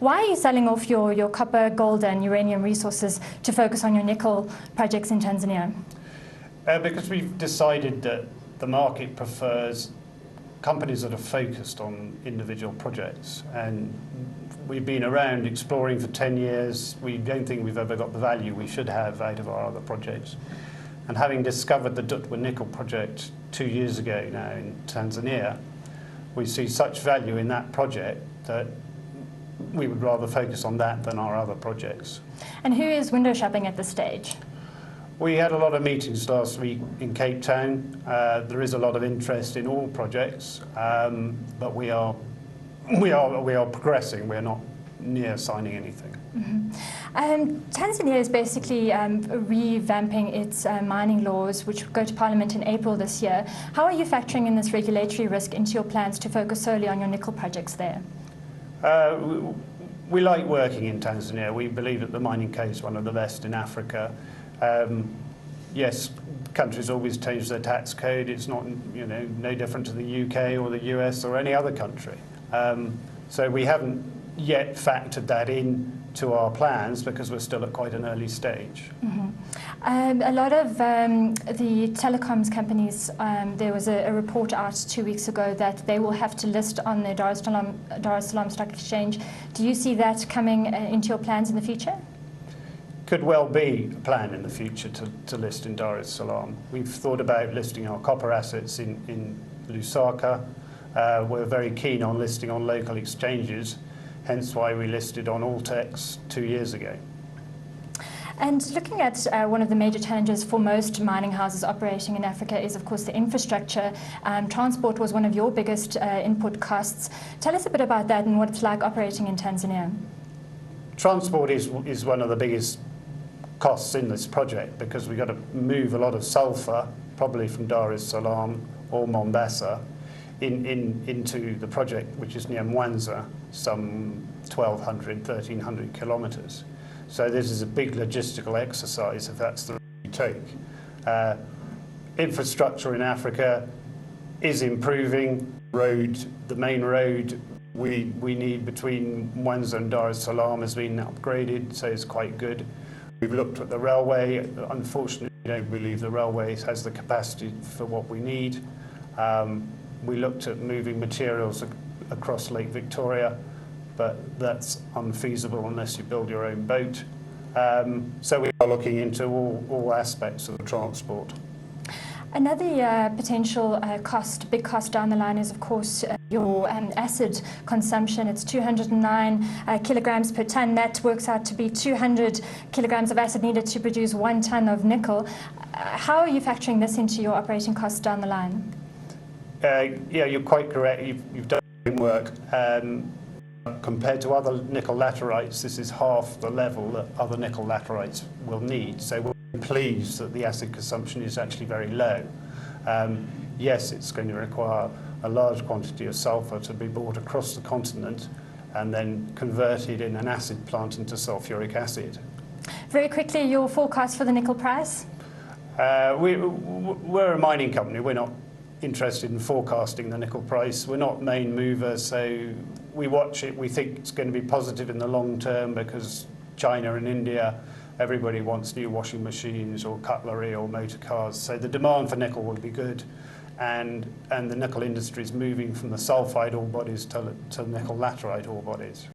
Why are you selling off your copper, gold and uranium resources to focus on your nickel projects in Tanzania? Because we've decided that the market prefers companies that are focused on individual projects, and we've been around exploring for 10 years. We don't think we've ever got the value we should have out of our other projects. And having discovered the Dutwa nickel project 2 years ago now in Tanzania, we see such value in that project that we would rather focus on that than our other projects. And who is window shopping at this stage? We had a lot of meetings last week in Cape Town. There is a lot of interest in all projects, but we are progressing. We're not near signing anything. Tanzania is basically revamping its mining laws, which will go to Parliament in April this year. How are you factoring in this regulatory risk into your plans to focus solely on your nickel projects there? We like working in Tanzania. We believe that the mining code is one of the best in Africa. Yes, countries always change their tax code. It's not, no different to the UK or the US or any other country. So we haven't yet factored that in to our plans because we're still at quite an early stage. A lot of the telecoms companies, there was a report out 2 weeks ago that they will have to list on the Dar es Salaam Stock Exchange. Do you see that coming into your plans in the future? Could well be a plan in the future to list in Dar es Salaam. We've thought about listing our copper assets in Lusaka. We're very keen on listing on local exchanges, hence why we listed on Alt-X 2 years ago. And looking at one of the major challenges for most mining houses operating in Africa is, of course, the infrastructure. Transport was one of your biggest input costs. Tell us a bit about that and what it's like operating in Tanzania. Transport is one of the biggest costs in this project because we've got to move a lot of sulfur, probably from Dar es Salaam or Mombasa, into the project, which is near Mwanza, some 1,200, 1,300 kilometres. So this is a big logistical exercise if that's the route you take. Infrastructure in Africa is improving. The main road we need between Mwanza and Dar es Salaam has been upgraded, so it's quite good. We've looked at the railway. Unfortunately, we don't believe the railway has the capacity for what we need. We looked at moving materials across Lake Victoria, but that's unfeasible unless you build your own boat. So we are looking into all aspects of the transport. Another potential big cost down the line is, of course, your acid consumption. It's 209 kilograms per ton. That works out to be 200 kilograms of acid needed to produce 1 ton of nickel. How are you factoring this into your operating costs down the line? Yeah, you're quite correct. You've done work. Compared to other nickel laterites, this is half the level that other nickel laterites will need. So we're pleased that the acid consumption is actually very low. Yes, it's going to require a large quantity of sulfur to be brought across the continent and then converted in an acid plant into sulfuric acid. Very quickly, your forecast for the nickel price? We're a mining company. We're not interested in forecasting the nickel price. We're not main movers, so we watch it. We think it's going to be positive in the long term because China and India, everybody wants new washing machines or cutlery or motor cars. So the demand for nickel will be good, and the nickel industry is moving from the sulfide ore bodies to nickel laterite ore bodies.